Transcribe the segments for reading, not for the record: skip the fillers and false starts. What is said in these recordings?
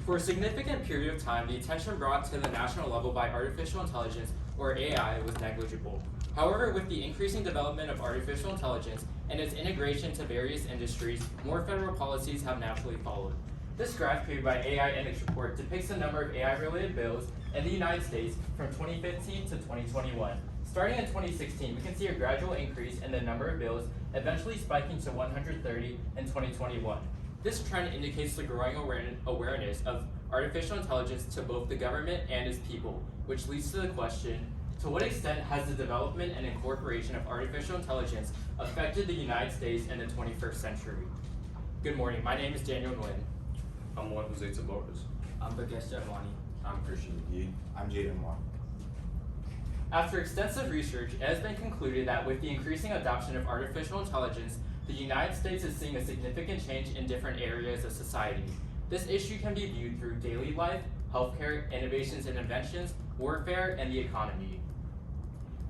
For a significant period of time, the attention brought to the national level by artificial intelligence, or AI, was negligible. However, with the increasing development of artificial intelligence and its integration to various industries, more federal policies have naturally followed. This graph created by AI Index Report depicts the number of AI-related bills in the United States from 2015 to 2021. Starting in 2016, we can see a gradual increase in the number of bills, eventually spiking to 130 in 2021. This trend indicates the growing awareness of artificial intelligence to both the government and its people, which leads to the question, to what extent has the development and incorporation of artificial intelligence affected the United States in the 21st century? Good morning, my name is Daniel Nguyen. I'm Juan Jose Taboras. I'm Bagesh Jadwani. I'm Christian McGee. I'm Jaden Moore. After extensive research, it has been concluded that with the increasing adoption of artificial intelligence, the United States is seeing a significant change in different areas of society. This issue can be viewed through daily life, healthcare, innovations and inventions, warfare, and the economy.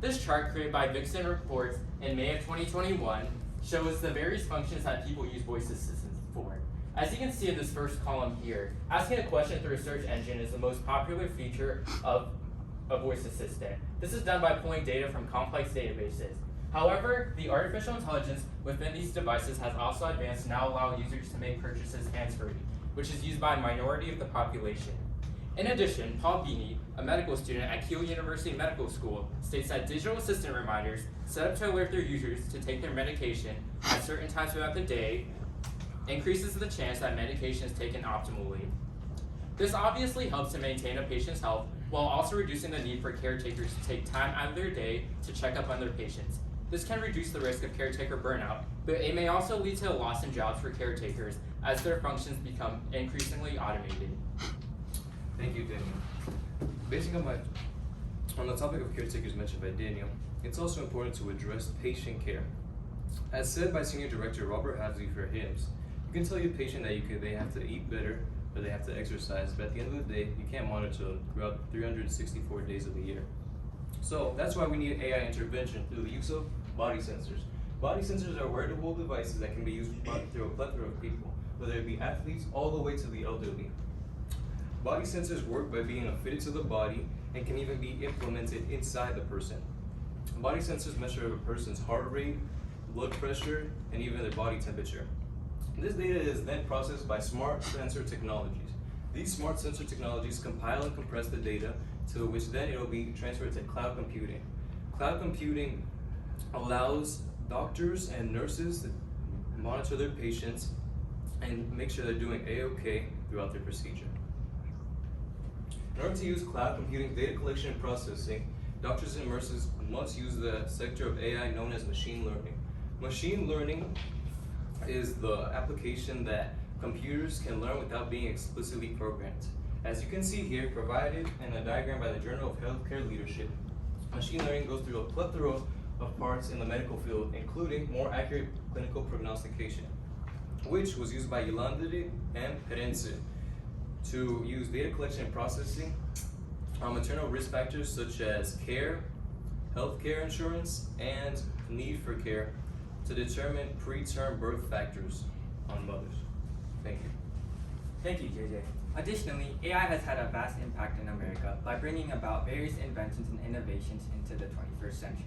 This chart, created by Vixen Reports in May of 2021, shows the various functions that people use voice assistants for. As you can see in this first column here, asking a question through a search engine is the most popular feature of a voice assistant. This is done by pulling data from complex databases. However, the artificial intelligence within these devices has also advanced to now allow users to make purchases hands-free, which is used by a minority of the population. In addition, Paul Bini, a medical student at Keele University Medical School, states that digital assistant reminders set up to alert their users to take their medication at certain times throughout the day increases the chance that medication is taken optimally. This obviously helps to maintain a patient's health while also reducing the need for caretakers to take time out of their day to check up on their patients. This can reduce the risk of caretaker burnout, but it may also lead to a loss in jobs for caretakers as their functions become increasingly automated. Thank you, Daniel. Basing on the topic of caretakers mentioned by Daniel, it's also important to address patient care. As said by Senior Director Robert Hadley for HIMSS, you can tell your patient that they have to eat better or they have to exercise, but at the end of the day, you can't monitor them throughout 364 days of the year. So that's why we need AI intervention through the use of body sensors. Body sensors are wearable devices that can be used through a plethora of people, whether it be athletes all the way to the elderly. Body sensors work by being fitted to the body and can even be implemented inside the person. Body sensors measure a person's heart rate, blood pressure, and even their body temperature. This data is then processed by smart sensor technologies. These smart sensor technologies compile and compress the data to which then it will be transferred to cloud computing. Cloud computing allows doctors and nurses to monitor their patients and make sure they're doing A-OK throughout their procedure. In order to use cloud computing data collection and processing, doctors and nurses must use the sector of AI known as machine learning. Machine learning is the application that computers can learn without being explicitly programmed. As you can see here, provided in a diagram by the Journal of Healthcare Leadership, machine learning goes through a plethora of parts in the medical field, including more accurate clinical prognostication, which was used by Yolandere and Perenze to use data collection and processing on maternal risk factors such as care, healthcare insurance, and need for care to determine preterm birth factors on mothers. Thank you. Thank you, JJ. Additionally, AI has had a vast impact in America by bringing about various inventions and innovations into the 21st century.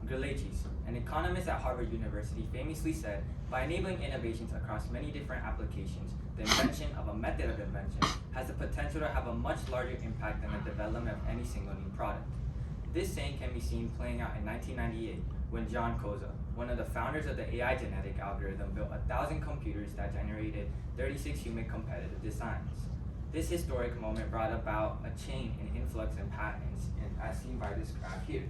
Galetes, an economist at Harvard University, famously said, by enabling innovations across many different applications, the invention of a method of invention has the potential to have a much larger impact than the development of any single new product. This saying can be seen playing out in 1998 when John Koza, one of the founders of the AI genetic algorithm, built 1,000 computers that generated 36 human competitive designs. This historic moment brought about a chain in influx in patents, as seen by this graph here.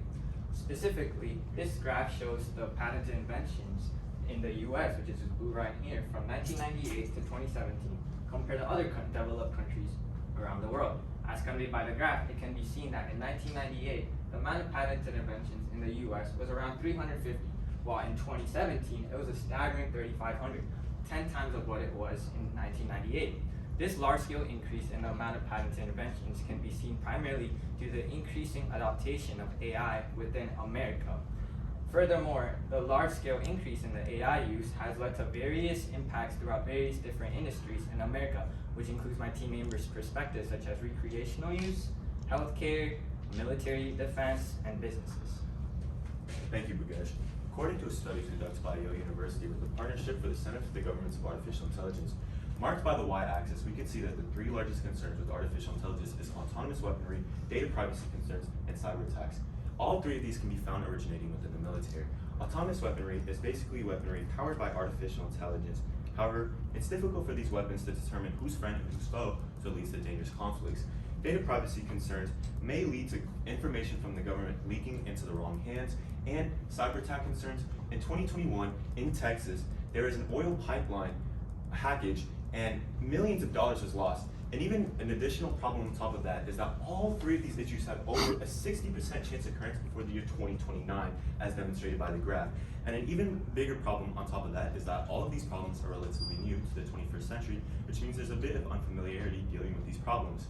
Specifically, this graph shows the patented inventions in the US, which is blue right here, from 1998 to 2017, compared to other developed countries around the world. As conveyed by the graph, it can be seen that in 1998, the amount of patented inventions in the US was around 350, while in 2017, it was a staggering 3,500, 10 times of what it was in 1998. This large-scale increase in the amount of patented inventions can be seen primarily due to the increasing adoption of AI within America. Furthermore, the large-scale increase in the AI use has led to various impacts throughout various different industries in America, which includes my team members' perspectives such as recreational use, healthcare, military defense, and businesses. Thank you, Bhagesh. According to a study conducted by Yale University with the Partnership for the Center for the Governance of Artificial Intelligence, marked by the y-axis, we can see that the three largest concerns with artificial intelligence is autonomous weaponry, data privacy concerns, and cyber attacks. All three of these can be found originating within the military. Autonomous weaponry is basically weaponry powered by artificial intelligence. However, it's difficult for these weapons to determine who's friend and who's foe, so it leads to dangerous conflicts. Data privacy concerns may lead to information from the government leaking into the wrong hands, and cyber attack concerns. In 2021, in Texas, there is an oil pipeline hackage and millions of dollars was lost. And even an additional problem on top of that is that all three of these issues have over a 60% chance of occurrence before the year 2029, as demonstrated by the graph. And an even bigger problem on top of that is that all of these problems are relatively new to the 21st century, which means there's a bit of unfamiliarity dealing with these problems.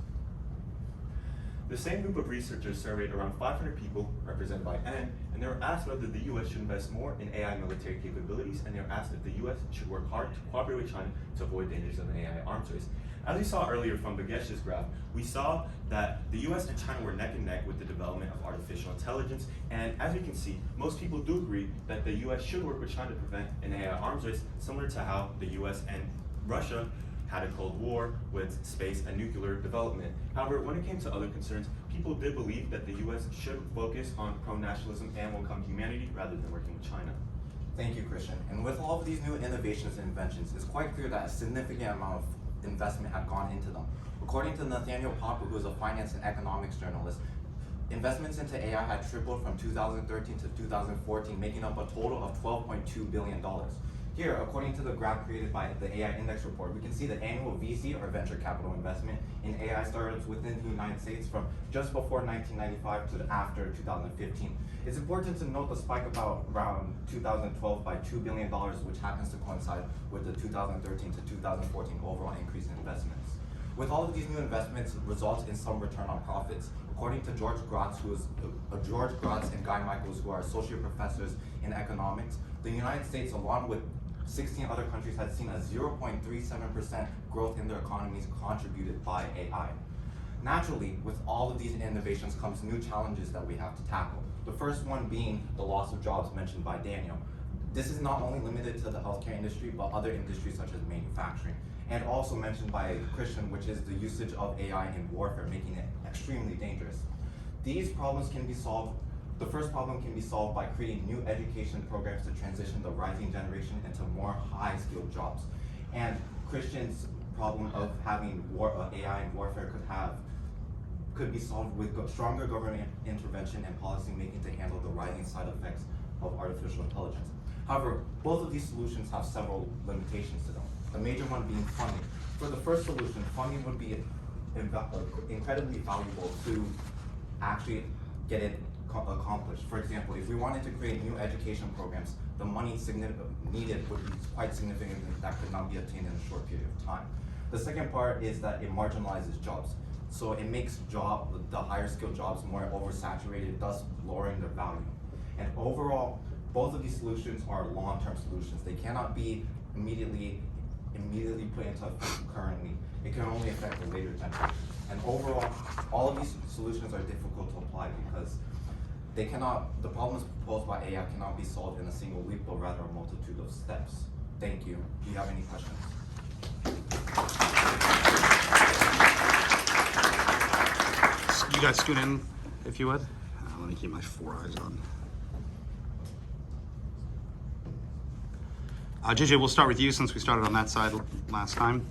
The same group of researchers surveyed around 500 people, represented by N, and they were asked whether the US should invest more in AI military capabilities, and they were asked if the US should work hard to cooperate with China to avoid dangers of an AI arms race. As we saw earlier from Bhagesh's graph, we saw that the US and China were neck and neck with the development of artificial intelligence, and as we can see, most people do agree that the US should work with China to prevent an AI arms race, similar to how the US and Russia had a Cold War with space and nuclear development. However, when it came to other concerns, people did believe that the US should focus on pro-nationalism and welcome humanity rather than working with China. Thank you, Christian. And with all of these new innovations and inventions, it's quite clear that a significant amount of investment had gone into them. According to Nathaniel Popper, who is a finance and economics journalist, investments into AI had tripled from 2013 to 2014, making up a total of $12.2 billion. Here, according to the graph created by the AI Index report, we can see the annual VC or venture capital investment in AI startups within the United States from just before 1995 to after 2015. It's important to note the spike about around 2012 by $2 billion, which happens to coincide with the 2013 to 2014 overall increase in investments. With all of these new investments, results in some return on profits. According to George Gratz, George Gratz and Guy Michaels, who are associate professors in economics, the United States, along with 16 other countries, had seen a 0.37% growth in their economies contributed by AI. Naturally, with all of these innovations comes new challenges that we have to tackle. The first one being the loss of jobs mentioned by Daniel. This is not only limited to the healthcare industry, but other industries such as manufacturing. And also mentioned by Christian, which is the usage of AI in warfare, making it extremely dangerous. These problems can be solved. The first problem can be solved by creating new education programs to transition the rising generation into more high-skilled jobs. And Christian's problem of having AI in warfare could be solved with stronger government intervention and policy making to handle the rising side effects of artificial intelligence. However, both of these solutions have several limitations to them. The major one being funding. For the first solution, funding would be incredibly valuable to actually get it accomplished. For example, if we wanted to create new education programs, the money needed would be quite significant, and that could not be obtained in a short period of time. The second part is that it marginalizes jobs. So it makes the higher skilled jobs more oversaturated, thus lowering their value. And overall, both of these solutions are long-term solutions. They cannot be immediately put into effect currently. It can only affect the later generation. And overall, all of these solutions are difficult to apply because the problems posed by AI cannot be solved in a single leap, but rather a multitude of steps. Thank you. Do you have any questions? You guys scoot in, if you would. Let me keep my 4 eyes on. JJ, we'll start with you since we started on that side last time.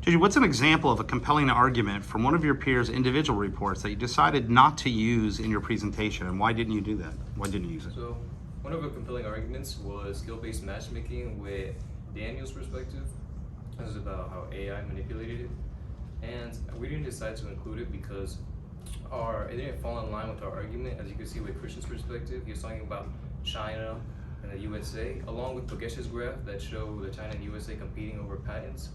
JJ, what's an example of a compelling argument from one of your peers' individual reports that you decided not to use in your presentation, and why didn't you do that? Why didn't you use it? So, one of the compelling arguments was skill-based matchmaking with Daniel's perspective. This is about how AI manipulated it. And we didn't decide to include it because it didn't fall in line with our argument. As you can see with Christian's perspective, he was talking about China and the USA, along with Bhagesh's graph that show the China and USA competing over patents.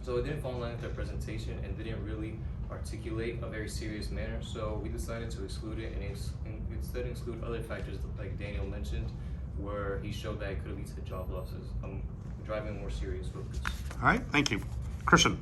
So it didn't fall in line with our presentation and didn't really articulate a very serious manner. So we decided to exclude it and instead include other factors like Daniel mentioned, where he showed that it could lead to job losses, driving more serious focus. All right, thank you. Christian,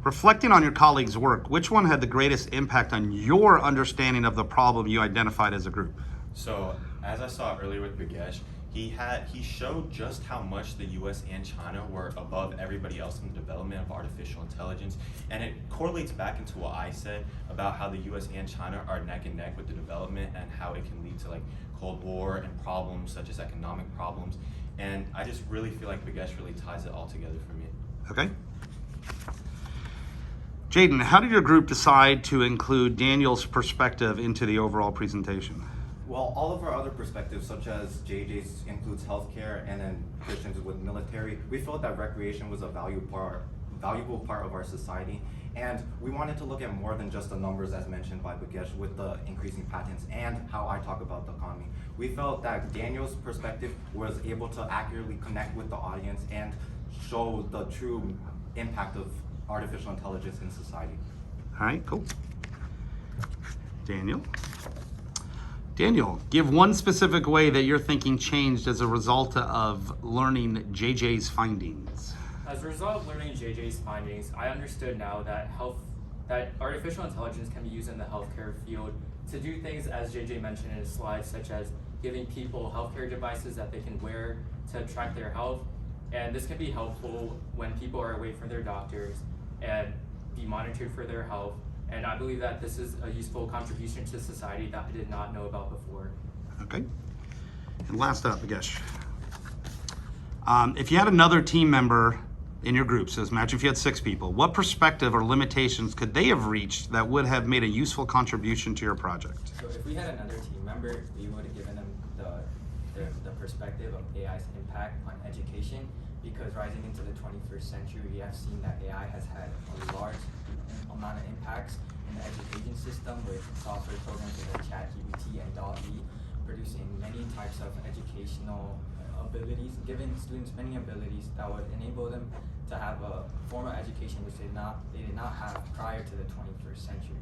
Reflecting on your colleagues' work, which one had the greatest impact on your understanding of the problem you identified as a group? So, as I saw earlier with Bhagesh, he showed just how much the US and China were above everybody else in the development of artificial intelligence. And it correlates back into what I said about how the US and China are neck and neck with the development and how it can lead to like Cold War and problems such as economic problems. And I just really feel like Bhagesh really ties it all together for me. Okay. Jaden, how did your group decide to include Daniel's perspective into the overall presentation? Well, all of our other perspectives, such as JJ's includes healthcare and then Christian's with military, we felt that recreation was a valuable part of our society. And we wanted to look at more than just the numbers as mentioned by Bhagesh with the increasing patents and how I talk about the economy. We felt that Daniel's perspective was able to accurately connect with the audience and show the true impact of artificial intelligence in society. All right, cool. Daniel, give one specific way that your thinking changed as a result of learning JJ's findings. As a result of learning JJ's findings, I understood now that artificial intelligence can be used in the healthcare field to do things, as JJ mentioned in his slides, such as giving people healthcare devices that they can wear to track their health. And this can be helpful when people are away from their doctors and be monitored for their health. And I believe that this is a useful contribution to society that I did not know about before. Okay. And last up, Bhagesh. If you had another team member in your group, so imagine if you had 6 people, what perspective or limitations could they have reached that would have made a useful contribution to your project? So if we had another team member, we would have given them the perspective of AI's impact on education, because rising into the 21st century, we have seen that AI has had a large amount of impacts in the education system with software programs like ChatGPT and DALL-E, producing many types of educational abilities, giving students many abilities that would enable them to have a formal education which they did not have prior to the 21st century.